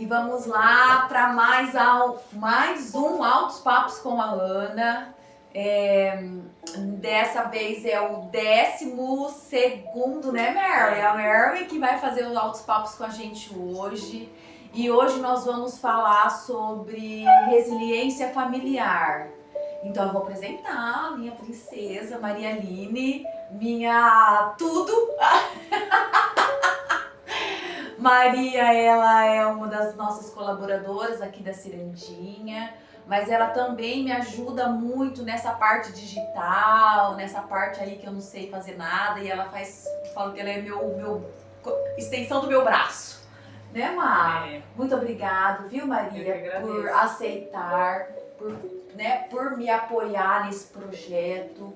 E vamos lá para mais um Altos Papos com a Ana. Dessa vez é o 12º, né, Mary? É a Mary que vai fazer os Altos Papos com a gente hoje. E hoje nós vamos falar sobre resiliência familiar. Então eu vou apresentar a minha princesa Maria Aline, minha tudo. Maria, ela é uma das nossas colaboradoras aqui da Cirandinha, mas ela também me ajuda muito nessa parte digital, nessa parte aí que eu não sei fazer nada, e ela faz, falo que ela é meu extensão do meu braço, né, Mar? Muito obrigado, viu, Maria, por aceitar, por me apoiar nesse projeto.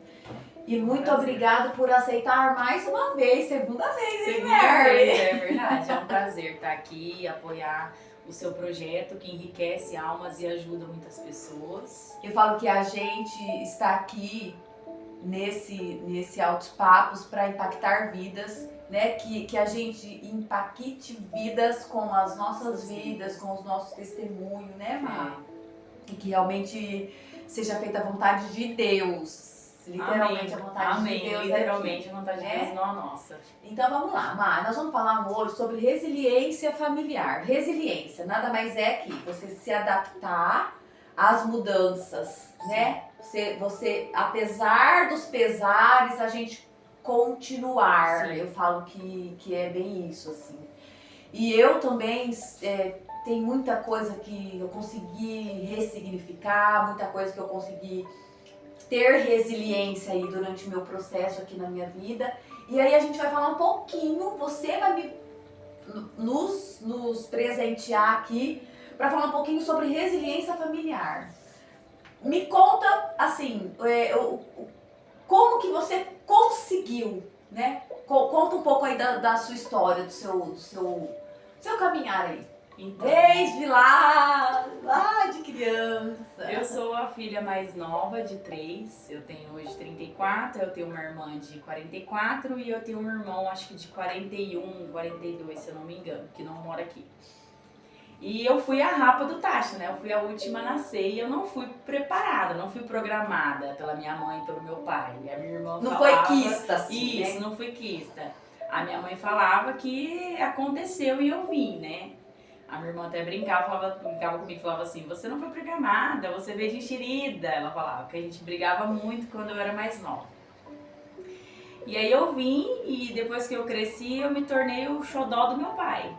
E muito obrigado por aceitar mais uma vez, segunda vez, hein, Mary? É verdade, é um prazer estar aqui e apoiar o seu projeto que enriquece almas e ajuda muitas pessoas. Eu falo que a gente está aqui nesse Altos Papos para impactar vidas, né? Que a gente impacte vidas com as nossas vidas, com os nossos testemunhos, né, Mar? E que realmente seja feita a vontade de Deus. Literalmente a vontade de Deus. Literalmente a vontade de Deus, não a nossa. Então vamos lá, Mar, nós vamos falar hoje sobre resiliência familiar. Resiliência nada mais é que você se adaptar às mudanças, né? Você, apesar dos pesares, a gente continuar. Sim. Eu falo que é bem isso, assim. E eu também tem muita coisa que eu consegui ressignificar, muita coisa que eu consegui ter resiliência aí durante o meu processo aqui na minha vida. E aí a gente vai falar um pouquinho, você vai nos presentear aqui para falar um pouquinho sobre resiliência familiar. Me conta, assim, como que você conseguiu, né? Conta um pouco aí da sua história, do seu caminhar aí. Então, Desde lá de criança. Eu sou a filha mais nova de 3, eu tenho hoje 34, eu tenho uma irmã de 44 e eu tenho um irmão, acho que de 41, 42, se eu não me engano, que não mora aqui. E eu fui a rapa do tacho, né? Eu fui a última a nascer e eu não fui preparada, não fui programada pela minha mãe e pelo meu pai. E a minha irmã não falava... foi quista, assim, Isso, né? Não fui quista. A minha mãe falava que aconteceu e eu vim, né? A minha irmã até brincava comigo, falava assim, você não foi programada, você veio de enxerida. Ela falava, porque a gente brigava muito quando eu era mais nova. E aí eu vim e depois que eu cresci, eu me tornei o xodó do meu pai.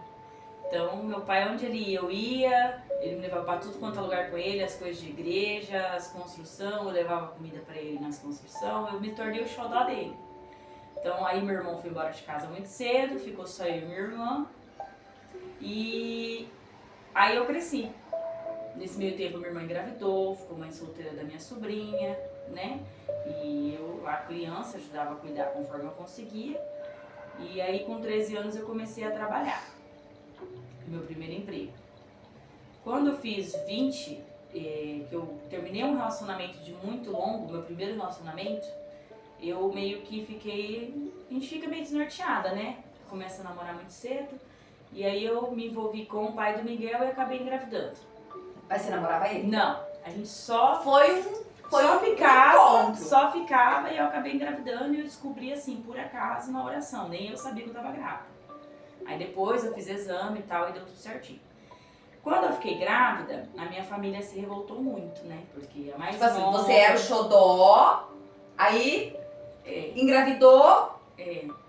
Então, meu pai, onde ele ia, ele me levava pra tudo quanto é lugar com ele, as coisas de igreja, as construções, eu levava comida pra ele nas construções, eu me tornei o xodó dele. Então, aí meu irmão foi embora de casa muito cedo, ficou só eu e minha irmã. E aí eu cresci. Nesse meio tempo minha irmã engravidou, ficou mãe solteira da minha sobrinha, né? E eu, a criança, ajudava a cuidar conforme eu conseguia. E aí com 13 anos eu comecei a trabalhar. Meu primeiro emprego. Quando eu fiz 20, que eu terminei um relacionamento de muito longo, meu primeiro relacionamento, eu meio que a gente fica meio desnorteada, né? Começa a namorar muito cedo. E aí eu me envolvi com o pai do Miguel e acabei engravidando. Mas você namorava ele? Não, a gente só ficava e eu acabei engravidando e eu descobri assim, por acaso, na oração. Nem eu sabia que eu tava grávida. Aí depois eu fiz exame e tal e deu tudo certinho. Quando eu fiquei grávida, a minha família se revoltou muito, né? Porque a mais tipo assim, nova... você era o xodó, aí engravidou...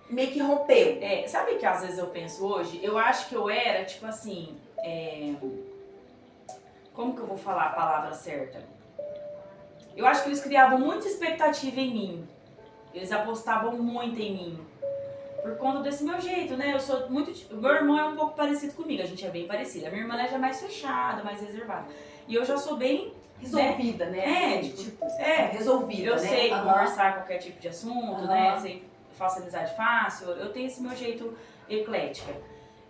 Meio que rompeu. Sabe que às vezes eu penso hoje? Eu acho que eu era, tipo assim... Como que eu vou falar a palavra certa? Eu acho que eles criavam muita expectativa em mim. Eles apostavam muito em mim. Por conta desse meu jeito, né? Eu sou muito... O meu irmão é um pouco parecido comigo, a gente é bem parecida. A minha irmã já é mais fechada, mais reservada. E eu já sou bem... resolvida, né? Resolvida, eu né? sei conversar qualquer tipo de assunto, né? Faço amizade fácil, eu tenho esse meu jeito eclética.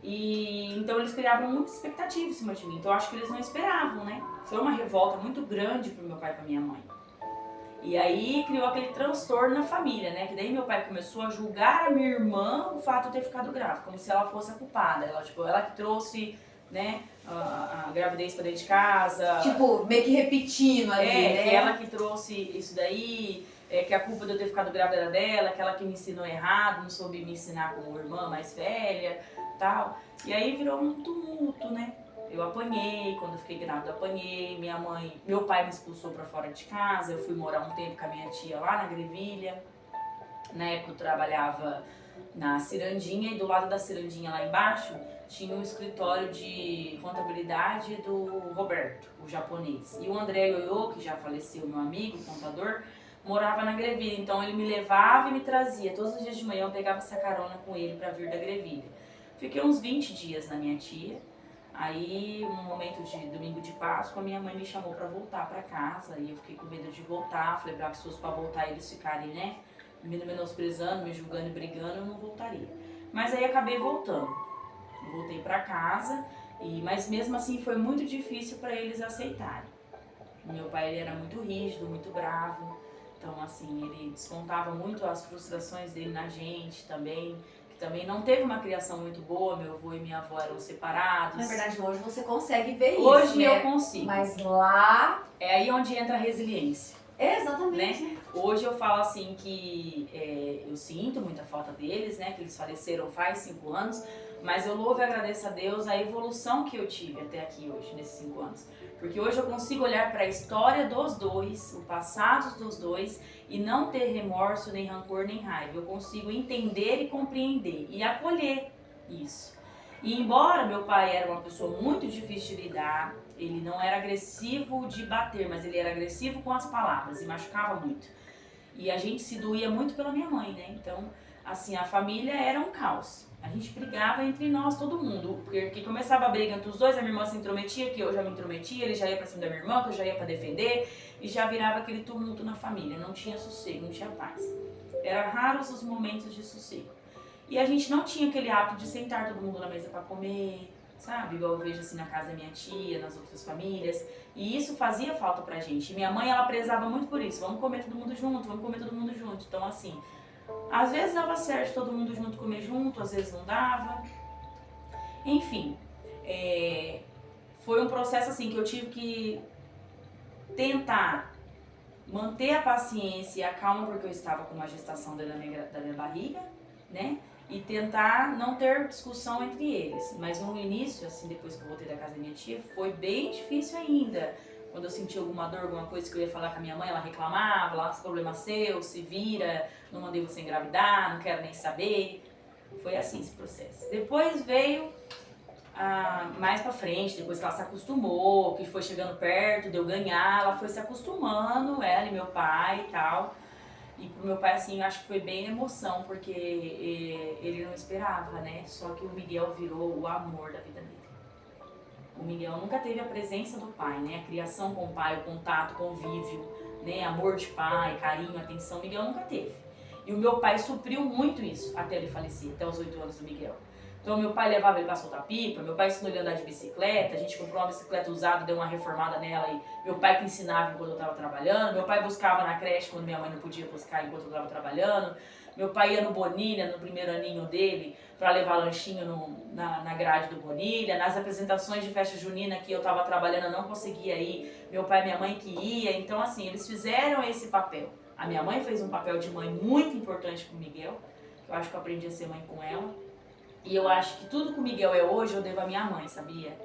E então eles criavam muita expectativa em cima de mim. Então eu acho que eles não esperavam, né? Foi uma revolta muito grande pro meu pai e pra minha mãe. E aí criou aquele transtorno na família, né? Que daí meu pai começou a julgar a minha irmã o fato de eu ter ficado grávida, como se ela fosse a culpada. Ela que trouxe né? A gravidez pra dentro de casa. Tipo, meio que repetindo ali, né? Que ela que trouxe isso daí, que a culpa de eu ter ficado grávida era dela, que ela que me ensinou errado, não soube me ensinar como irmã mais velha, tal. E aí virou um tumulto, né? Eu apanhei, quando eu fiquei grávida eu apanhei, meu pai me expulsou pra fora de casa, eu fui morar um tempo com a minha tia lá na Grevilha. Na época eu trabalhava na Cirandinha e do lado da Cirandinha lá embaixo tinha um escritório de contabilidade do Roberto, o japonês. E o André Ioiô, que já faleceu, meu amigo, contador, morava na Grevilha. Então ele me levava e me trazia. Todos os dias de manhã eu pegava essa carona com ele pra vir da Grevilha. Fiquei uns 20 dias na minha tia. Aí, um momento de domingo de Páscoa, minha mãe me chamou pra voltar pra casa. E eu fiquei com medo de voltar. Falei pra pessoas pra voltar eles ficarem, né? Me menosprezando, me julgando e brigando, eu não voltaria. Mas aí acabei voltando. Voltei pra casa, mas mesmo assim foi muito difícil para eles aceitarem. Meu pai ele era muito rígido, muito bravo, então assim, ele descontava muito as frustrações dele na gente também, que também não teve uma criação muito boa, meu avô e minha avó eram separados. Na verdade, hoje você consegue ver isso, Hoje né? eu consigo. Mas lá... É aí onde entra a resiliência. Exatamente. Né? Hoje eu falo assim que eu sinto muita falta deles, né? Que eles faleceram faz 5 anos, mas eu louvo e agradeço a Deus a evolução que eu tive até aqui hoje, nesses 5 anos. Porque hoje eu consigo olhar para a história dos dois, o passado dos dois, e não ter remorso, nem rancor, nem raiva. Eu consigo entender e compreender e acolher isso. E embora meu pai era uma pessoa muito difícil de lidar, ele não era agressivo de bater, mas ele era agressivo com as palavras e machucava muito. E a gente se doía muito pela minha mãe, né? Então, assim, a família era um caos. A gente brigava entre nós, todo mundo. Porque começava a briga entre os dois, a minha irmã se intrometia, que eu já me intrometia, ele já ia pra cima da minha irmã, que eu já ia pra defender. E já virava aquele tumulto na família. Não tinha sossego, não tinha paz. Eram raros os momentos de sossego. E a gente não tinha aquele hábito de sentar todo mundo na mesa pra comer, sabe? Igual eu vejo assim na casa da minha tia, nas outras famílias. E isso fazia falta pra gente. E minha mãe, ela prezava muito por isso. Vamos comer todo mundo junto, vamos comer todo mundo junto. Então, assim, às vezes dava certo todo mundo junto comer junto, às vezes não dava. Enfim, foi um processo assim que eu tive que tentar manter a paciência e a calma, porque eu estava com uma gestação da minha barriga, né? E tentar não ter discussão entre eles. Mas no início, assim, depois que eu voltei da casa da minha tia, foi bem difícil ainda. Quando eu senti alguma dor, alguma coisa que eu ia falar com a minha mãe, ela reclamava, lá, esse problema seu, se vira, não mandei você engravidar, não quero nem saber. Foi assim esse processo. Depois veio mais pra frente, depois que ela se acostumou, que foi chegando perto de eu ganhar, ela foi se acostumando, ela e meu pai e tal. E pro meu pai, assim, eu acho que foi bem emoção, porque ele não esperava, né? Só que o Miguel virou o amor da vida dele. O Miguel nunca teve a presença do pai, né? A criação com o pai, o contato, o convívio, né? Amor de pai, carinho, atenção, o Miguel nunca teve. E o meu pai supriu muito isso até ele falecer, até os 8 anos do Miguel. Então meu pai levava ele pra soltar pipa, meu pai ensinou ele a andar de bicicleta, a gente comprou uma bicicleta usada, deu uma reformada nela e meu pai que ensinava enquanto eu tava trabalhando, meu pai buscava na creche quando minha mãe não podia buscar enquanto eu tava trabalhando, meu pai ia no Bonilha, no primeiro aninho dele, pra levar lanchinho na grade do Bonilha, nas apresentações de festa junina que eu tava trabalhando eu não conseguia ir, meu pai e minha mãe que ia, então assim, eles fizeram esse papel. A minha mãe fez um papel de mãe muito importante pro Miguel, eu acho que eu aprendi a ser mãe com ela. E eu acho que tudo que o Miguel é hoje, eu devo à minha mãe, sabia?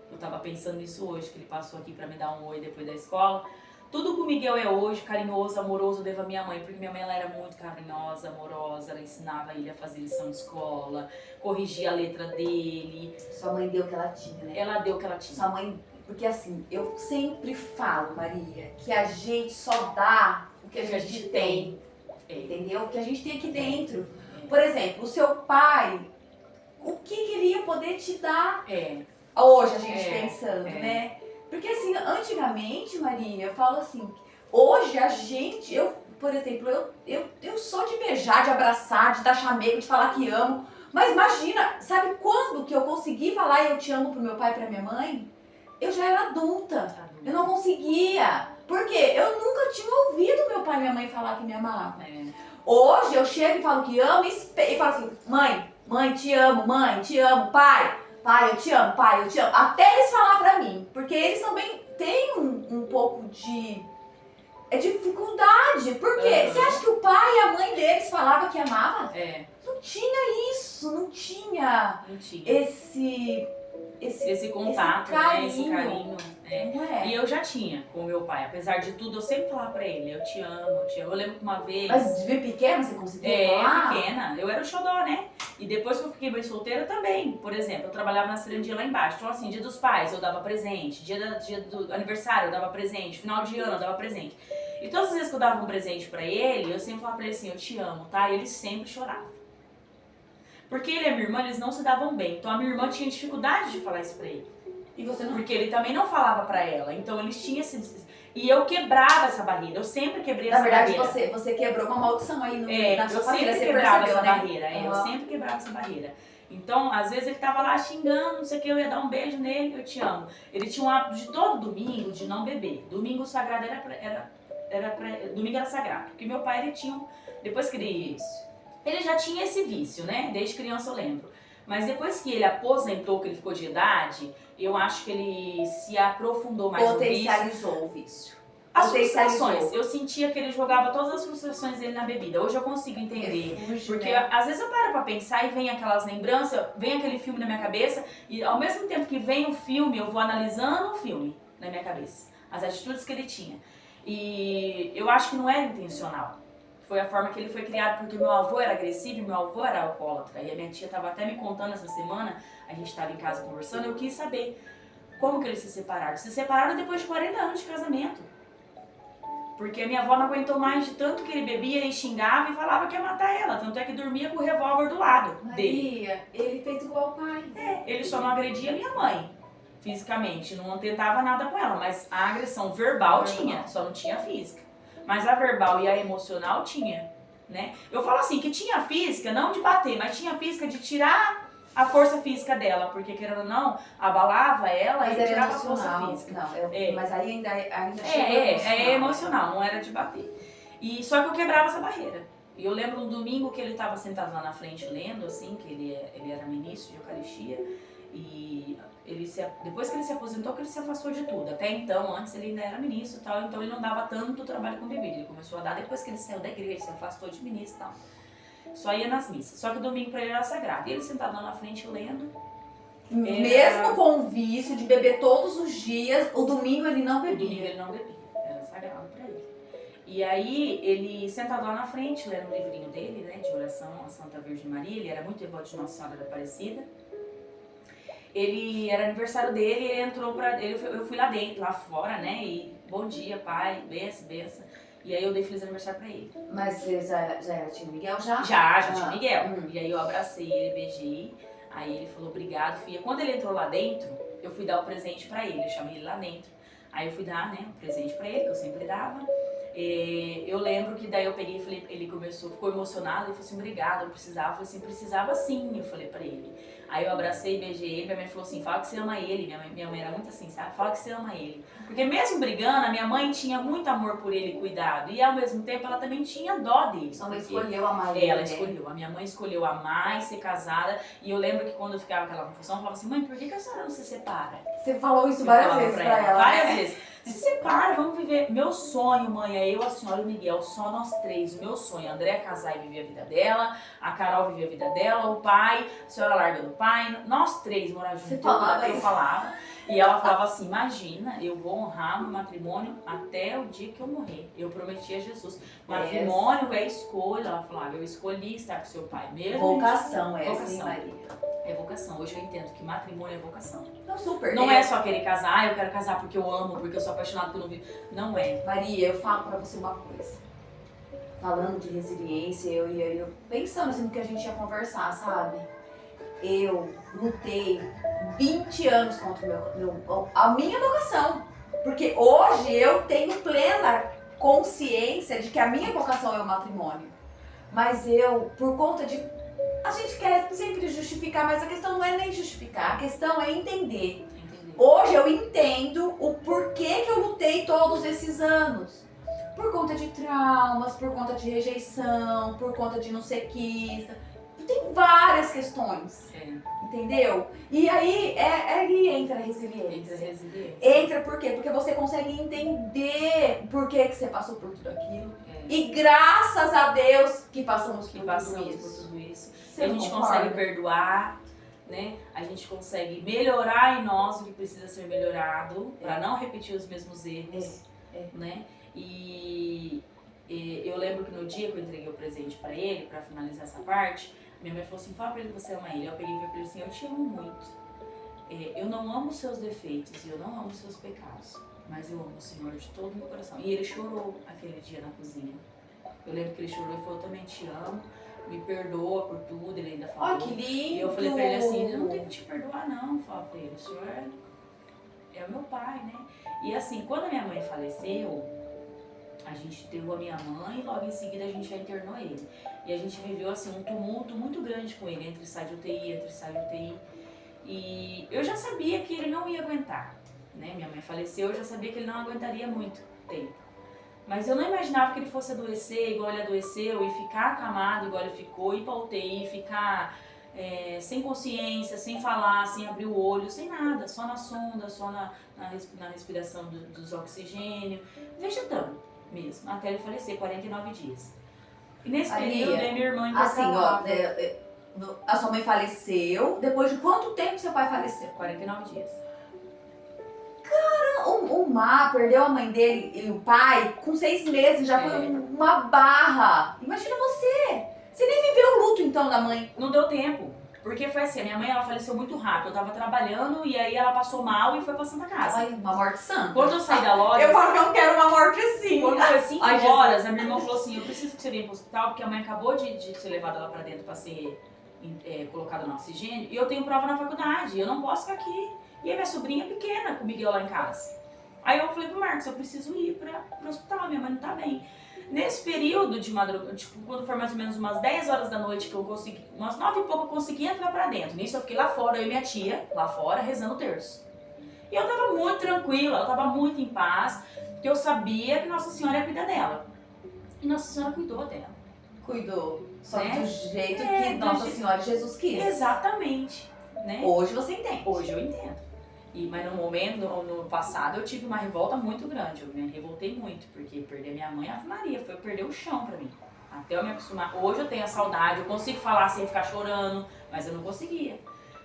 Eu tava pensando nisso hoje, que ele passou aqui pra me dar um oi depois da escola. Tudo que o Miguel é hoje, carinhoso, amoroso, eu devo à minha mãe. Porque minha mãe ela era muito carinhosa, amorosa, ela ensinava ele a fazer lição de escola, corrigia a letra dele. Sua mãe deu o que ela tinha, né? Ela deu o que ela tinha. Sua mãe... Porque assim, eu sempre falo, Maria, que a gente só dá o que a gente tem. Entendeu? O que a gente tem aqui dentro. Por exemplo, o seu pai... O que ele ia poder te dar hoje, a gente pensando, né? Porque assim, antigamente, Maria, eu falo assim, hoje a gente, por exemplo, eu sou de beijar, de abraçar, de dar chamego, de falar que amo, mas imagina, sabe quando que eu consegui falar eu te amo pro meu pai e pra minha mãe? Eu já era adulta, eu não conseguia, porque eu nunca tinha ouvido meu pai e minha mãe falar que me amavam. Hoje eu chego e falo que amo e falo assim, mãe, te amo, pai, pai, eu te amo, pai, eu te amo. Até eles falar pra mim. Porque eles também têm um pouco de dificuldade. Por quê? Você acha que o pai e a mãe deles falavam que amava? Não tinha isso, não tinha esse contato, carinho. Esse carinho. Não é? E eu já tinha com o meu pai. Apesar de tudo, eu sempre falava pra ele, eu te amo, eu te amo. Eu lembro que uma vez... Mas de ver pequena você conseguia falar? Pequena. Eu era o xodó, né? E depois que eu fiquei bem solteira também. Por exemplo, eu trabalhava na Cirandia lá embaixo. Então assim, dia dos pais eu dava presente. Dia do aniversário eu dava presente. Final de ano eu dava presente. E todas as vezes que eu dava um presente pra ele, eu sempre falava pra ele assim, eu te amo, tá? E ele sempre chorava. Porque ele e a minha irmã, eles não se davam bem. Então a minha irmã tinha dificuldade de falar isso pra ele. E você não? Porque ele também não falava pra ela. Então eles tinham esse... E eu quebrava essa barreira. Eu sempre quebrei essa barreira. Na verdade, você quebrou uma maldição aí na sua família. Eu sempre quebrava essa barreira. Eu sempre quebrava essa barreira. Então, às vezes ele tava lá xingando, não sei o que, eu ia dar um beijo nele, eu te amo. Ele tinha um hábito de todo domingo de não beber. Domingo sagrado domingo era sagrado. Porque meu pai, ele tinha... Depois que ele já tinha esse vício, né? Desde criança eu lembro. Mas depois que ele aposentou, que ele ficou de idade, eu acho que ele se aprofundou mais no vício. Potencializou o vício. As frustrações. Eu sentia que ele jogava todas as frustrações dele na bebida. Hoje eu consigo entender. Porque às vezes eu paro pra pensar e vem aquelas lembranças, vem aquele filme na minha cabeça e ao mesmo tempo que vem o filme, eu vou analisando o filme na minha cabeça. As atitudes que ele tinha. E eu acho que não era intencional. Foi a forma que ele foi criado, porque meu avô era agressivo e meu avô era alcoólatra. E a minha tia estava até me contando essa semana, a gente estava em casa conversando, eu quis saber como que eles se separaram. Se separaram depois de 40 anos de casamento. Porque a minha avó não aguentou mais de tanto que ele bebia e xingava e falava que ia matar ela. Tanto é que dormia com o revólver do lado dele. Maria, ele fez igual o pai. Ele só não agredia a minha mãe fisicamente, não tentava nada com ela. Mas a agressão verbal tinha, só não tinha física. Mas a verbal e a emocional tinha, né? Eu falo assim, que tinha física, não de bater, mas tinha física de tirar a força física dela, porque querendo ou não, abalava ela mas e tirava a força física. Não, mas aí ainda é emocional, não era de bater. E só que eu quebrava essa barreira. E eu lembro um domingo que ele estava sentado lá na frente lendo, assim, que ele era ministro de Eucaristia, e depois que ele se aposentou, que ele se afastou de tudo. Até então, antes ele ainda era ministro e tal, então ele não dava tanto trabalho com bebida. Ele começou a dar depois que ele saiu da igreja, se afastou de ministro e tal. Só ia nas missas. Só que o domingo pra ele era sagrado. E ele sentado lá na frente lendo. Mesmo com o vício de beber todos os dias, o domingo ele não bebia. O domingo ele não bebia. Era sagrado pra ele. E aí, ele sentado lá na frente, lendo o livrinho dele, né, de oração à Santa Virgem Maria. Ele era muito devoto de Nossa Senhora da Aparecida. Era aniversário dele, ele entrou eu fui lá dentro, lá fora, né, e bom dia, pai, benção. E aí eu dei feliz aniversário pra ele. Mas você já era tio Miguel já? Já tinha Miguel. E aí eu abracei ele, beijei, aí ele falou obrigado, filha. Quando ele entrou lá dentro, eu fui dar o presente pra ele, eu chamei ele lá dentro. Aí eu fui dar, né, o presente pra ele, que eu sempre dava. Eu lembro que daí eu peguei e falei, ele ficou emocionado, ele falou assim, obrigado, eu precisava. Eu falei assim, precisava sim, eu falei pra ele. Aí eu abracei, beijei ele, minha mãe falou assim, fala que você ama ele. Minha mãe era muito assim, sabe? Fala que você ama ele. Porque mesmo brigando, a minha mãe tinha muito amor por ele e cuidado. E ao mesmo tempo ela também tinha dó dele. Sua mãe escolheu amar ele. Ela escolheu. A minha mãe escolheu amar e ser casada. E eu lembro que quando eu ficava aquela confusão, eu falava assim, mãe, por que a senhora não se separa? Você falou isso várias vezes pra ela. Várias vezes. Se separa, vamos viver. Meu sonho, mãe, é eu, a senhora e o Miguel, só nós três. O meu sonho, a Andréa casar e viver a vida dela, a Carol viver a vida dela, o pai, a senhora larga do pai, nós três morar juntos. Você falava eu falava. E ela falava assim, imagina, eu vou honrar meu matrimônio até o dia que eu morrer. Eu prometi a Jesus. Matrimônio é escolha. Ela falava, eu escolhi estar com seu pai mesmo. Vocação essa, vocação. Maria. É vocação. Hoje eu entendo que matrimônio é vocação. Não, super. Não é só querer casar, eu quero casar porque eu amo, porque eu sou apaixonado pelo vivo. Não é. Maria, eu falo pra você uma coisa. Falando de resiliência, eu pensando assim no que a gente ia conversar, sabe? Eu lutei 20 anos contra a minha vocação. Porque hoje eu tenho plena consciência de que a minha vocação é o matrimônio. Mas eu, por conta de... A gente quer sempre justificar, mas a questão não é nem justificar, a questão é entender. Hoje eu entendo o porquê que eu lutei todos esses anos. Por conta de traumas, por conta de rejeição, por conta de não ser quista. Tem várias questões, É. entendeu? E aí entra a resiliência. Entra resiliência. Entra por quê? Porque você consegue entender por que você passou por tudo aquilo. É. E graças a Deus que passamos por Passamos tudo por isso. tudo isso. Você A gente concorda? consegue perdoar, né? A gente consegue melhorar em nós o que precisa ser melhorado, para não repetir os mesmos erros, né? E eu lembro que no dia que eu entreguei o presente para ele, para finalizar essa parte, minha mãe falou assim, fala pra ele que você ama ele. Eu peguei e falei pra ele assim, eu te amo muito. Eu não amo os seus defeitos e eu não amo os seus pecados, mas eu amo o Senhor de todo o meu coração. E ele chorou aquele dia na cozinha. Eu lembro que ele chorou e falou, eu também te amo, me perdoa por tudo, ele ainda falou. Ai, que lindo! E eu falei pra ele assim, eu não tenho que te perdoar não, fala pra ele, o Senhor é o meu pai, né? E assim, quando a minha mãe faleceu, a gente enterrou a minha mãe e logo em seguida a gente já internou ele. E a gente viveu assim um tumulto muito grande com ele, entre sair de UTI, E eu já sabia que ele não ia aguentar, né? Minha mãe faleceu, eu já sabia que ele não aguentaria muito tempo. Mas eu não imaginava que ele fosse adoecer igual ele adoeceu e ficar acamado igual ele ficou, ir pra UTI, ficar sem consciência, sem falar, sem abrir o olho, sem nada, só na sonda, só na respiração dos oxigênios, vegetando mesmo, até ele falecer, 49 dias. E nesse período, minha irmã assim, intercalava. A sua mãe faleceu, depois de quanto tempo seu pai faleceu? 49 dias. O Má perdeu a mãe dele e o pai com 6 meses, já foi uma barra. Imagina você! Você nem viveu o luto então da mãe. Não deu tempo. Porque foi assim, a minha mãe ela faleceu muito rápido. Eu tava trabalhando e aí ela passou mal e foi pra Santa Casa. Ai, uma morte santa. Quando eu saí da loja... Eu falo que eu quero uma morte assim. Quando foi 5 Ai, horas, a minha irmã falou assim, eu preciso que você venha pro hospital, porque a mãe acabou de ser levada lá pra dentro pra ser colocada no oxigênio. E eu tenho prova na faculdade, eu não posso ficar aqui. E a minha sobrinha é pequena, com o Miguel lá em casa. Aí eu falei pro Marcos, eu preciso ir pro hospital, minha mãe não tá bem. Nesse período de madrugada, tipo, quando foi mais ou menos umas 10 horas da noite que eu consegui, umas 9 e pouco eu consegui entrar pra dentro. Nisso eu fiquei lá fora, eu e minha tia, lá fora, rezando o terço. E eu tava muito tranquila, eu tava muito em paz, porque eu sabia que Nossa Senhora ia cuidar dela. E Nossa Senhora cuidou dela. Cuidou. Só que Né? do jeito que Nossa Senhora Jesus quis. Exatamente. Né? Hoje você entende. Hoje eu entendo. Mas no momento, no passado, eu tive uma revolta muito grande. Eu me revoltei muito, porque perder minha mãe, Ave Maria, foi perder o chão pra mim. Até eu me acostumar. Hoje eu tenho a saudade, eu consigo falar sem ficar chorando, mas eu não conseguia.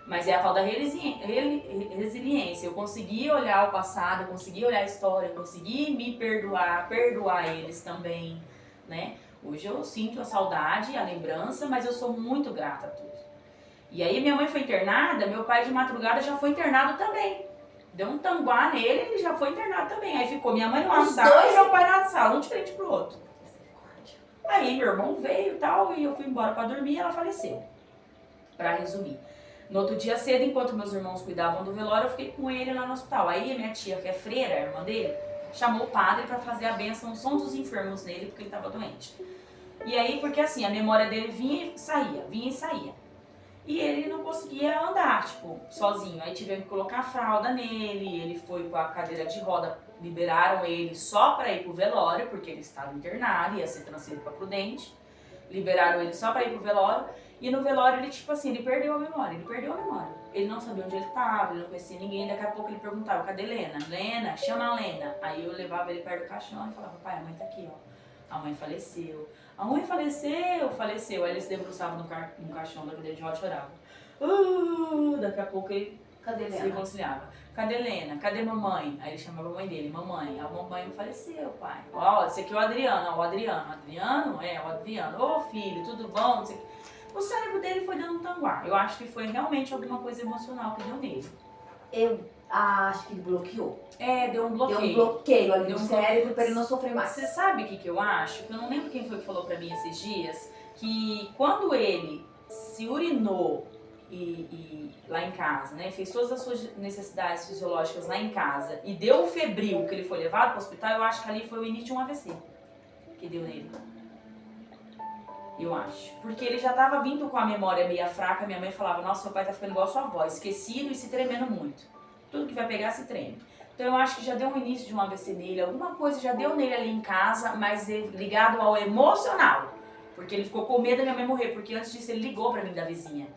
Mas é a tal da resiliência. Eu consegui olhar o passado, eu consegui olhar a história, eu consegui me perdoar eles também, né? Hoje eu sinto a saudade, a lembrança, mas eu sou muito grata a tudo. E aí minha mãe foi internada, meu pai de madrugada já foi internado também. Deu um tanguá nele, ele já foi internado também. Aí ficou minha mãe numa sala e meu pai na sala, um diferente pro outro. Aí meu irmão veio e tal, e eu fui embora pra dormir e ela faleceu. Pra resumir. No outro dia cedo, enquanto meus irmãos cuidavam do velório, eu fiquei com ele lá no hospital. Aí a minha tia, que é freira, a irmã dele, chamou o padre pra fazer a bênção Som dos Enfermos nele, porque ele tava doente. E aí, porque assim, a memória dele vinha e saía. E ele não conseguia andar, tipo, sozinho. Aí tivemos que colocar a fralda nele, ele foi com a cadeira de roda, liberaram ele só pra ir pro velório, porque ele estava internado, ia ser transferido pra Prudente. Liberaram ele só pra ir pro velório. E no velório ele, tipo assim, ele perdeu a memória. Ele não sabia onde ele estava, ele não conhecia ninguém. Daqui a pouco ele perguntava, cadê Lena? Lena, chama a Lena. Aí eu levava ele perto do caixão e falava, pai, a mãe tá aqui, ó. A mãe faleceu. A mãe faleceu. Aí ele se debruçava no caixão da cadeira de roda e chorava. Daqui a pouco ele se reconciliava. Cadê Lena? Cadê mamãe? Aí ele chamava a mãe dele, mamãe. A mamãe faleceu, pai. Ó, esse aqui é o Adriano, ó, o Adriano. Adriano? É, o Adriano. Ô, filho, tudo bom? O cérebro dele foi dando um tanguá. Eu acho que foi realmente alguma coisa emocional que deu nele. Eu acho que ele bloqueou. Deu um bloqueio. Deu um bloqueio ali no cérebro pra ele não sofrer mais. Você sabe o que eu acho? Que eu não lembro quem foi que falou pra mim esses dias, que quando ele se urinou lá em casa, né, fez todas as suas necessidades fisiológicas lá em casa e deu um febril que ele foi levado pro hospital, eu acho que ali foi o início de um AVC que deu nele. Eu acho. Porque ele já tava vindo com a memória meio fraca, minha mãe falava, nossa, seu pai tá ficando igual a sua avó, esquecido e se tremendo muito. Tudo que vai pegar se treme. Então eu acho que já deu um início de um AVC nele, alguma coisa já deu nele ali em casa, mas ligado ao emocional. Porque ele ficou com medo da minha mãe morrer, porque antes disso ele ligou pra mim da vizinha,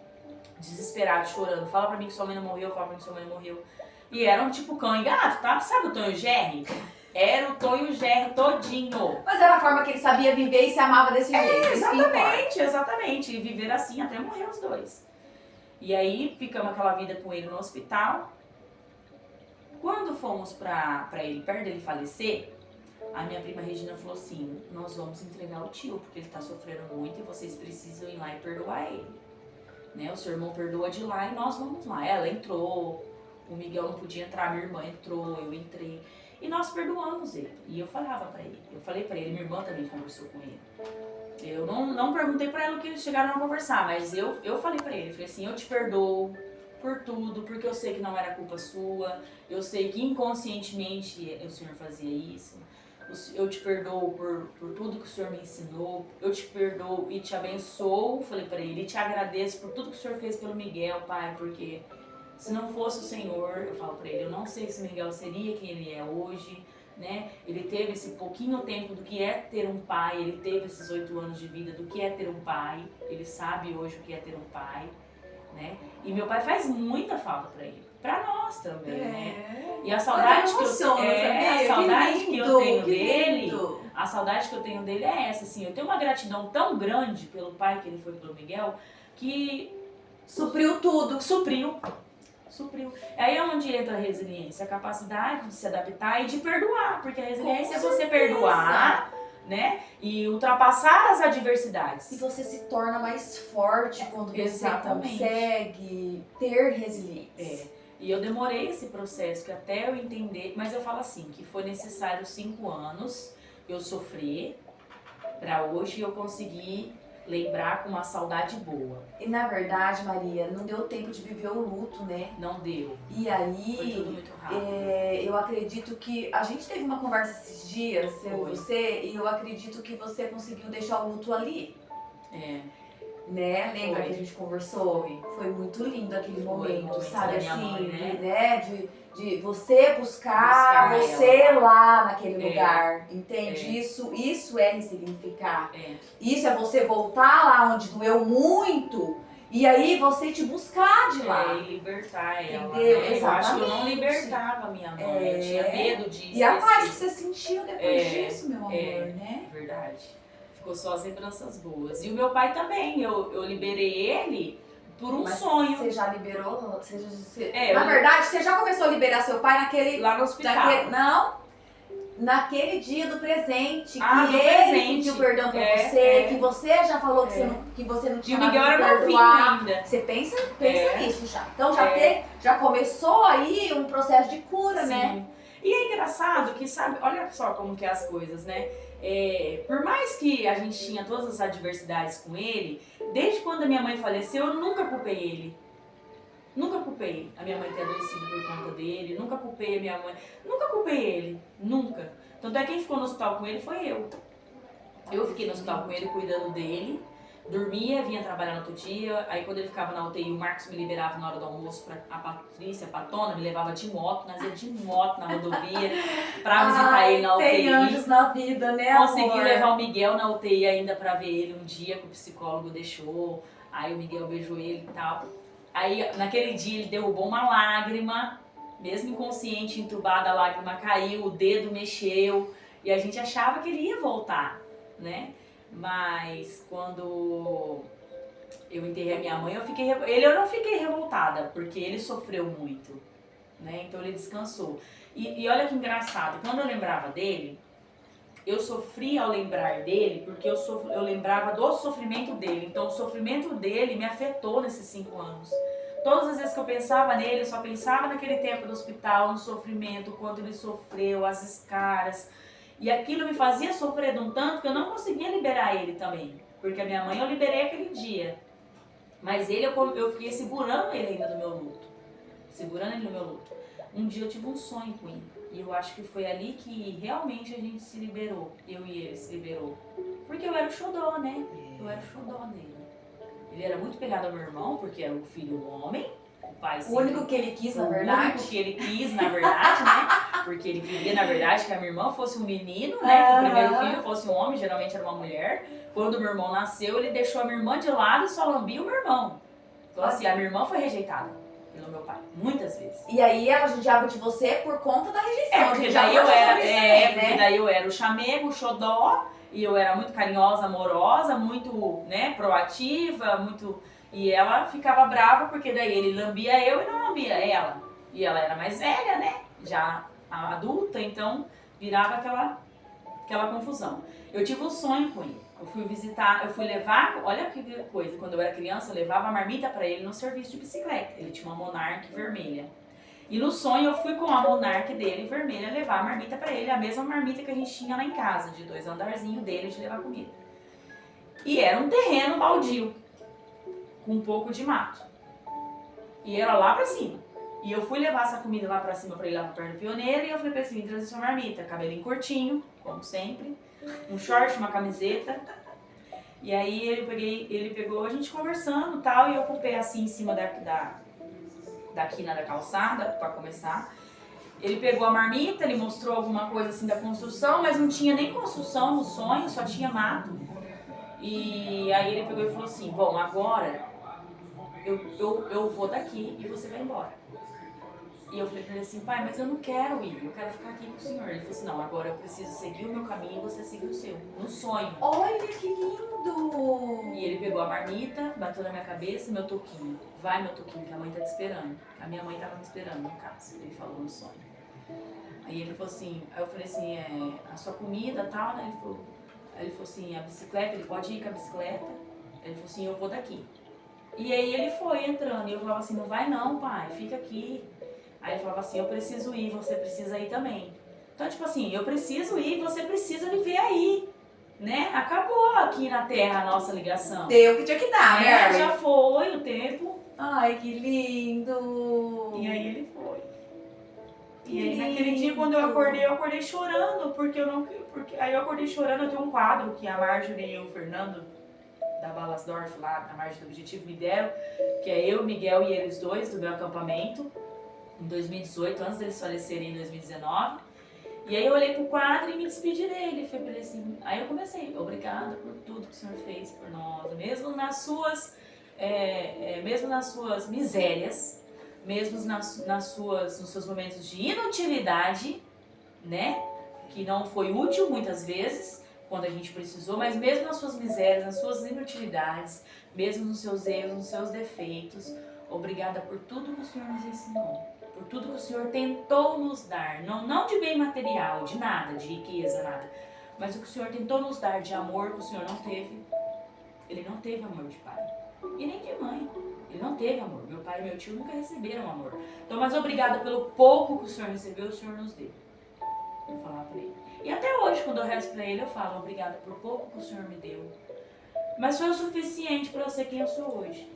desesperado, chorando. Fala pra mim que sua mãe não morreu, fala pra mim que sua mãe não morreu. E era um tipo cão e gato, tá? Sabe o Tom e o Jerry? Era o Tom e o Jerry todinho. Mas era a forma que ele sabia viver e se amava desse jeito. Exatamente. E viver assim até morrer os dois. E aí ficamos aquela vida com ele no hospital. Quando fomos pra ele, perto dele falecer, a minha prima Regina falou assim, nós vamos entregar o tio, porque ele tá sofrendo muito e vocês precisam ir lá e perdoar ele. Né? O seu irmão perdoa de lá e nós vamos lá. Ela entrou, o Miguel não podia entrar, minha irmã entrou, eu entrei. E nós perdoamos ele. E eu falava pra ele, minha irmã também conversou com ele. Eu não perguntei pra ela o que eles chegaram a conversar, mas eu falei pra ele, falei assim, eu te perdoo por tudo, porque eu sei que não era culpa sua, eu sei que inconscientemente o senhor fazia isso, eu te perdoo por tudo que o senhor me ensinou, eu te perdoo e te abençoo, falei pra ele, e te agradeço por tudo que o senhor fez pelo Miguel, pai, porque se não fosse o senhor, eu falo pra ele, eu não sei se o Miguel seria quem ele é hoje, né? Ele teve esse pouquinho tempo do que é ter um pai, ele teve esses 8 anos de vida do que é ter um pai, ele sabe hoje o que é ter um pai, né? E meu pai faz muita falta pra ele, pra nós também, né? E a saudade que eu tenho dele, a saudade que eu tenho dele é essa, assim, eu tenho uma gratidão tão grande pelo pai que ele foi pelo Miguel, que supriu tudo. Supriu. Aí é onde entra a resiliência, a capacidade de se adaptar e de perdoar, porque a resiliência é você perdoar, né? E ultrapassar as adversidades. E você se torna mais forte quando você Exatamente. consegue ter resiliência. E eu demorei esse processo, que até eu entender, mas eu falo assim, que foi necessário 5 anos eu sofrer pra hoje eu conseguir lembrar com uma saudade boa. E na verdade, Maria, não deu tempo de viver o luto, né? Não deu. E Foi aí, tudo muito rápido. eu acredito que a gente teve uma conversa esses dias, eu e você, e eu acredito que você conseguiu deixar o luto ali. Né? Lembra Foi. que a gente conversou? Foi muito lindo aquele momento, sabe? da minha Assim, mãe, né? De você buscar você lá naquele lugar, entende? É. Isso é ressignificar. É. Isso é você voltar lá onde doeu muito e aí você te buscar de lá. E libertar ela, Entendeu? né? Eu acho que eu não Exatamente. libertava a minha mãe, eu tinha medo de E a paz que esquecer. você sentiu depois disso, meu amor, né? Verdade. Ficou só as lembranças boas. E o meu pai também, eu liberei ele por um Mas sonho. Você já liberou? É, Na eu- verdade, você já começou a liberar seu pai naquele. Lá no hospital. Naquele dia do presente. Ah, que do ele presente. pediu perdão pra É, você, é. que você já falou que, que você não E tinha o nada Miguel pra era novinho perdoar. ainda. Você pensa É. nisso já. Então já, É. já começou aí um processo de cura, né? Sim. E é engraçado que, sabe, olha só como que é as coisas, né? Por mais que a gente tinha todas as adversidades com ele, desde quando a minha mãe faleceu, eu nunca culpei ele. Nunca culpei a minha mãe ter adoecido por conta dele, nunca culpei a minha mãe, nunca culpei ele, nunca. Tanto é que quem ficou no hospital com ele foi eu. Eu fiquei no hospital com ele, cuidando dele, dormia, vinha trabalhar no outro dia, aí quando ele ficava na UTI, o Marcos me liberava na hora do almoço, a Patrícia, a Patona, me levava de moto, nós íamos de moto na rodovia pra visitar ele na UTI. Tem anjos na vida, né, Consegui amor? levar o Miguel na UTI ainda pra ver ele um dia que o psicólogo deixou, aí o Miguel beijou ele e tal. Aí naquele dia ele derrubou uma lágrima, mesmo inconsciente, entubada, a lágrima caiu, o dedo mexeu e a gente achava que ele ia voltar, né? Mas quando eu enterrei a minha mãe, eu não fiquei revoltada, porque ele sofreu muito, né? Então ele descansou. E olha que engraçado, quando eu lembrava dele, eu sofria ao lembrar dele, porque eu lembrava do sofrimento dele. Então o sofrimento dele me afetou nesses 5 anos. Todas as vezes que eu pensava nele, eu só pensava naquele tempo do hospital, no sofrimento, quanto ele sofreu, as escaras. E aquilo me fazia sofrer de um tanto que eu não conseguia liberar ele também. Porque a minha mãe eu liberei aquele dia. Mas ele, eu fiquei segurando ele ainda no meu luto. Segurando ele no meu luto. Um dia eu tive um sonho com ele. E eu acho que foi ali que realmente a gente se liberou. Eu e ele se liberou. Porque eu era o xodó, né? Eu era o xodó dele. Ele era muito pegado ao meu irmão, porque era o filho homem. O pai O único que ele quis, na O verdade. único que ele quis, na verdade, né? Porque ele queria, na verdade, que a minha irmã fosse um menino, né? Que o primeiro filho fosse um homem, geralmente era uma mulher. Quando o meu irmão nasceu, ele deixou a minha irmã de lado e só lambia o meu irmão. Então, assim, a minha irmã foi rejeitada pelo meu pai, muitas vezes. E aí ela judiava de você por conta da rejeição. Porque Já daí eu conversou era, sobre isso também, porque daí eu era o chamego, o xodó, e eu era muito carinhosa, amorosa, muito, né, proativa, muito... E ela ficava brava porque daí ele lambia eu e não lambia ela. E ela era mais velha, né, já adulta, então virava aquela confusão. Eu tive um sonho com ele. Eu fui visitar, eu fui levar, olha que coisa, quando eu era criança, eu levava a marmita pra ele no serviço de bicicleta. Ele tinha uma Monarch vermelha. E no sonho eu fui com a Monarch dele vermelha levar a marmita pra ele, a mesma marmita que a gente tinha lá em casa, de 2 andarzinhos dele de levar comida. E era um terreno baldio, com um pouco de mato. E era lá pra cima. E eu fui levar essa comida lá pra cima pra ir lá pra perto do pioneiro, e eu falei pra ele, trazer sua marmita, cabelinho curtinho, como sempre, um short, uma camiseta. E aí ele pegou a gente conversando e tal, e eu com o pé assim em cima da quina da calçada, pra começar. Ele pegou a marmita, ele mostrou alguma coisa assim da construção, mas não tinha nem construção no sonho, só tinha mato. E aí ele pegou e falou assim, bom, agora eu vou daqui e você vai embora. E eu falei pra ele assim, pai, mas eu não quero ir, eu quero ficar aqui com o senhor. Ele falou assim, não, agora eu preciso seguir o meu caminho e você seguir o seu, no sonho. Olha que lindo! E ele pegou a marmita, bateu na minha cabeça, meu toquinho. Vai, meu toquinho, que a mãe tá te esperando. A minha mãe tava me esperando, no caso. Ele falou no sonho. Aí ele falou assim, aí eu falei assim, a sua comida e tal, né? Aí ele falou assim, a bicicleta, ele pode ir com a bicicleta? Ele falou assim, eu vou daqui. E aí ele foi entrando, e eu falava assim, não vai não, pai, fica aqui. Aí ele falava assim, eu preciso ir, você precisa ir também. Então, tipo assim, eu preciso ir, você precisa viver aí. Né? Acabou aqui na Terra a nossa ligação. Deu o que tinha que dar, né? Já foi o tempo. Ai, que lindo! E aí ele foi. Que E aí naquele dia quando eu acordei chorando, aí eu acordei chorando, eu tenho um quadro que a Marjorie e o Fernando da Balasdorf lá, da Margem do Objetivo me deram, que é eu, Miguel e eles dois do meu acampamento, em 2018, antes deles falecerem em 2019. E aí eu olhei pro quadro e me despedi dele. Falei assim, aí eu comecei, obrigada por tudo que o senhor fez por nós, mesmo nas suas misérias, mesmo nos seus momentos de inutilidade, né? Que não foi útil muitas vezes, quando a gente precisou, mas mesmo nas suas misérias, nas suas inutilidades, mesmo nos seus erros, nos seus defeitos, obrigada por tudo que o senhor nos ensinou. Por tudo que o Senhor tentou nos dar, não de bem material, de nada, de riqueza, nada, mas o que o Senhor tentou nos dar de amor que o Senhor não teve. Ele não teve amor de pai e nem de mãe, ele não teve amor. Meu pai e meu tio nunca receberam amor. Então, mas obrigada pelo pouco que o Senhor recebeu, o Senhor nos deu. Eu falava pra ele. E até hoje, quando eu rezo pra ele, eu falo, obrigada por pouco que o Senhor me deu, mas foi o suficiente pra eu ser quem eu sou hoje.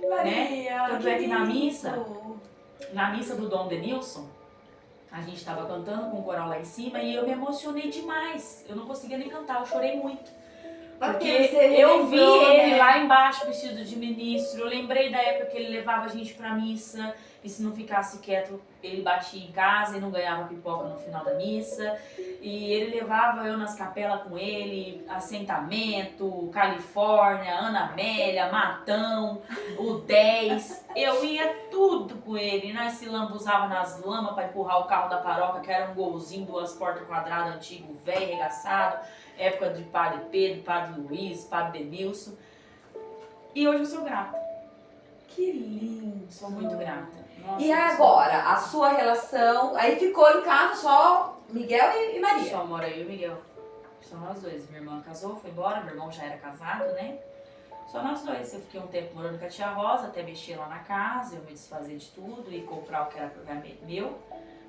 Maria, né? Tanto é que na missa do Dom Denilson, a gente estava cantando com o coral lá em cima e eu me emocionei demais. Eu não conseguia nem cantar, eu chorei muito. Porque eu vi ele lá embaixo vestido de ministro, eu lembrei da época que ele levava a gente pra missa e se não ficasse quieto, ele batia em casa e não ganhava pipoca no final da missa. E ele levava eu nas capelas com ele, Assentamento, Califórnia, Ana Amélia, Matão, o 10. Eu ia tudo com ele, nós se lambuzava nas lamas pra empurrar o carro da paróquia, que era um golzinho, 2 portas quadradas, antigo, velho, regaçado. Época de Padre Pedro, Padre Luiz, Padre Denilson. E hoje eu sou grata. Que lindo. Sou muito grata. Nossa, e agora, a sua relação... Aí ficou em casa só Miguel e Maria. Só mora eu e o Miguel. Só nós dois. Minha irmã casou, foi embora. Meu irmão já era casado, né? Só nós dois. Eu fiquei um tempo morando com a tia Rosa, até mexer lá na casa, eu me desfazer de tudo e comprar o que era meu.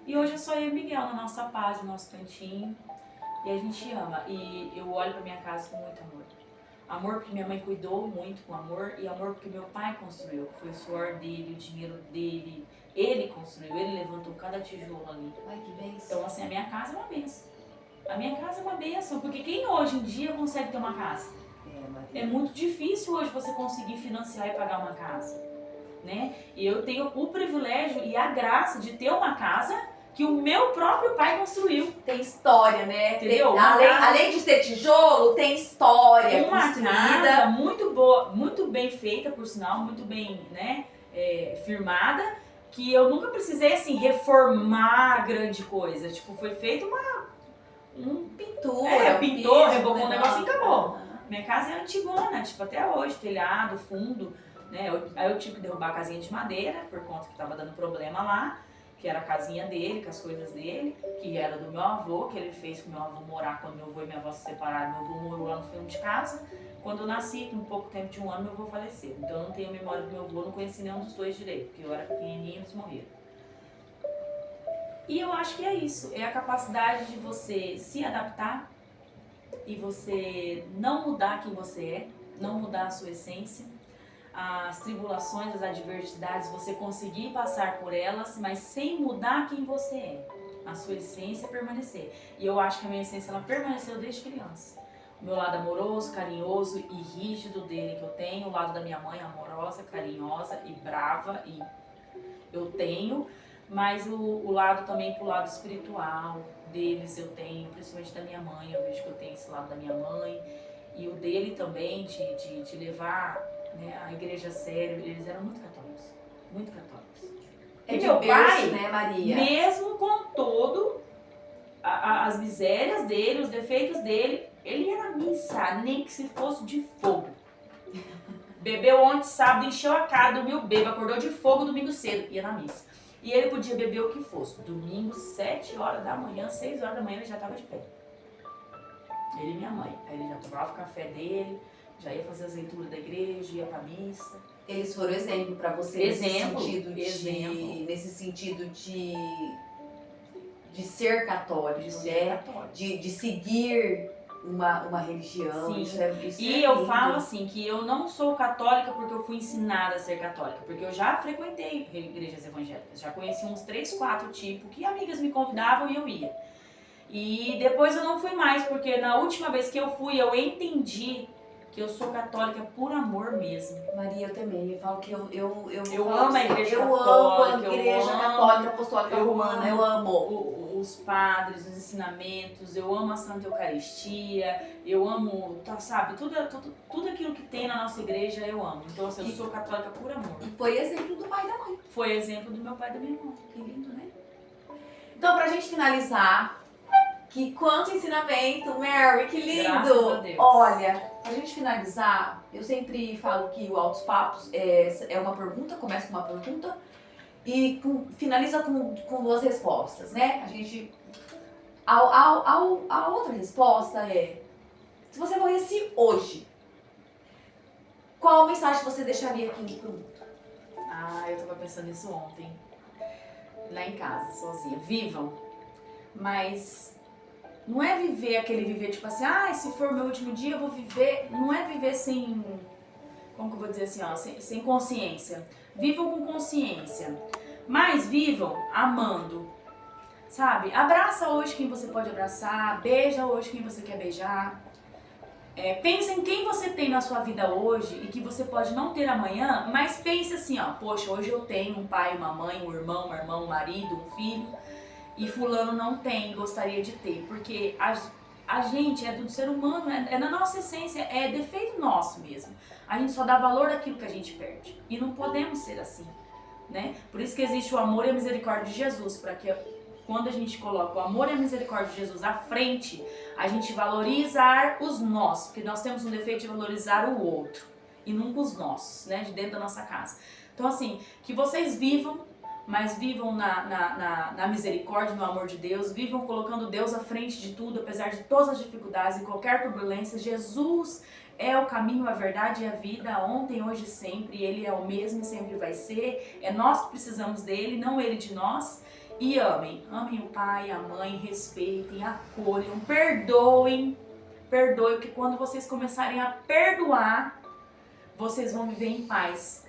E hoje é só eu e o Miguel na nossa paz, no nosso cantinho. E a gente ama. E eu olho pra minha casa com muito amor. Amor porque minha mãe cuidou muito com amor. E amor porque meu pai construiu. Foi o suor dele, o dinheiro dele. Ele construiu, ele levantou cada tijolo ali. Ai, que bênção. Então assim, a minha casa é uma bênção. A minha casa é uma bênção. Porque quem hoje em dia consegue ter uma casa? É muito difícil hoje você conseguir financiar e pagar uma casa. Né? E eu tenho o privilégio e a graça de ter uma casa que o meu próprio pai construiu. Tem história, né? Entendeu? Além de ter tijolo, tem história Uma construída. casa muito boa, muito bem feita, por sinal, muito bem, né, firmada, que eu nunca precisei, assim, reformar grande coisa. Tipo, foi feito Pintura, pintou, piso, rebocou um negócio e acabou. Aham. Minha casa é antigona, tipo, até hoje, telhado, fundo, né? Aí eu tive que derrubar a casinha de madeira, por conta que tava dando problema lá, que era a casinha dele, com as coisas dele, que era do meu avô, que ele fez com meu avô morar quando meu avô e minha avó se separaram. Meu avô morou lá no fundo de casa. Quando eu nasci, com pouco tempo de 1 ano, meu avô faleceu. Então eu não tenho memória do meu avô, não conheci nenhum dos dois direito, porque eu era pequenininha e eles morreram. E eu acho que é isso, é a capacidade de você se adaptar e você não mudar quem você é, não mudar a sua essência. As tribulações, as adversidades, você conseguir passar por elas, mas sem mudar quem você é. A sua essência permanecer. E eu acho que a minha essência, ela permaneceu desde criança. O meu lado amoroso, carinhoso e rígido dele que eu tenho. O lado da minha mãe, amorosa, carinhosa e brava. E eu tenho. Mas o lado também pro lado espiritual deles eu tenho. Principalmente da minha mãe. Eu vejo que eu tenho esse lado da minha mãe. E o dele também, de levar, né, a igreja a sério. Eles eram muito católicos. Muito católicos. É E de meu berço, pai, né, Maria? mesmo com todo as misérias dele, os defeitos dele, ele ia na missa, nem que se fosse de fogo. Bebeu ontem, sábado, encheu a cara, dormiu bêbado, acordou de fogo domingo cedo, ia na missa. E ele podia beber o que fosse. Domingo, 7 horas da manhã, 6 horas da manhã, ele já estava de pé. Ele e minha mãe. Aí ele já tomava o café dele, já ia fazer as leituras da igreja, ia pra missa. Eles foram exemplo pra você Exemplo, nesse sentido de ser católico, De ser né? católico. De seguir uma religião. Sim. Isso E é eu lindo. falo assim, que eu não sou católica porque eu fui ensinada a ser católica, porque eu já frequentei igrejas evangélicas, já conheci uns 3, 4 tipos, que amigas me convidavam e eu ia. E depois eu não fui mais, porque na última vez que eu fui, eu entendi que eu sou católica por amor mesmo. Maria, eu também. Eu falo que eu amo a igreja amo católica, a igreja amo- católica apostólica eu romana, eu amo. Os padres, os ensinamentos, eu amo a Santa Eucaristia, eu amo, sabe, tudo aquilo que tem na nossa igreja eu amo. Então assim, eu sou católica por amor. E foi exemplo do pai e da mãe. Foi exemplo do meu pai e da minha mãe. Que lindo, né? Então, pra gente finalizar, que quanto ensinamento, Mary, que lindo! Graças a Deus. Olha, pra gente finalizar, eu sempre falo que o Altos Papos é uma pergunta, começa com uma pergunta e finaliza com 2 respostas, né? A gente... A outra resposta é, se você morresse hoje, qual mensagem você deixaria aqui pro mundo? Ah, eu tava pensando nisso ontem. Lá em casa, sozinha. Vivam. Mas não é viver aquele viver tipo assim, se for meu último dia eu vou viver. Não é viver sem, como que eu vou dizer assim, ó, sem consciência. Vivam com consciência. Mas vivam amando. Sabe? Abraça hoje quem você pode abraçar. Beija hoje quem você quer beijar. Pensa em quem você tem na sua vida hoje e que você pode não ter amanhã, mas pense assim, ó, poxa, hoje eu tenho um pai, uma mãe, um irmão, um marido, um filho, e fulano não tem, gostaria de ter, porque a gente é do ser humano, é na nossa essência, é defeito nosso mesmo. A gente só dá valor àquilo que a gente perde, e não podemos ser assim, né? Por isso que existe o amor e a misericórdia de Jesus, para que quando a gente coloca o amor e a misericórdia de Jesus à frente, a gente valorizar os nossos, porque nós temos um defeito de valorizar o outro e nunca os nossos, né, de dentro da nossa casa. Então assim, que vocês vivam, mas vivam na misericórdia, no amor de Deus, vivam colocando Deus à frente de tudo, apesar de todas as dificuldades e qualquer turbulência. Jesus é o caminho, a verdade e a vida, ontem, hoje e sempre. Ele é o mesmo e sempre vai ser. É nós que precisamos dele, não ele de nós. E amem o pai, a mãe, respeitem, acolham, perdoem, porque quando vocês começarem a perdoar, vocês vão viver em paz,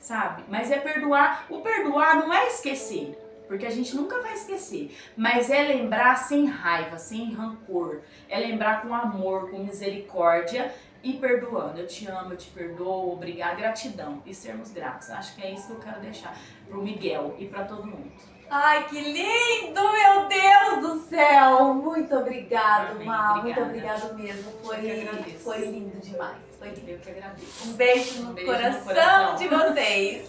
sabe? Mas é perdoar, o perdoar não é esquecer, porque a gente nunca vai esquecer, mas é lembrar sem raiva, sem rancor, é lembrar com amor, com misericórdia e perdoando. Eu te amo, eu te perdoo, obrigada, gratidão e sermos gratos. Acho que é isso que eu quero deixar pro Miguel e pra todo mundo. Ai, que lindo, meu Deus do céu! Muito obrigado, Amém, Má. Muito obrigada. obrigado mesmo. Eu que agradeço. Foi lindo demais. Foi lindo. Eu que agradeço. Um beijo no Um beijo no coração coração. de vocês.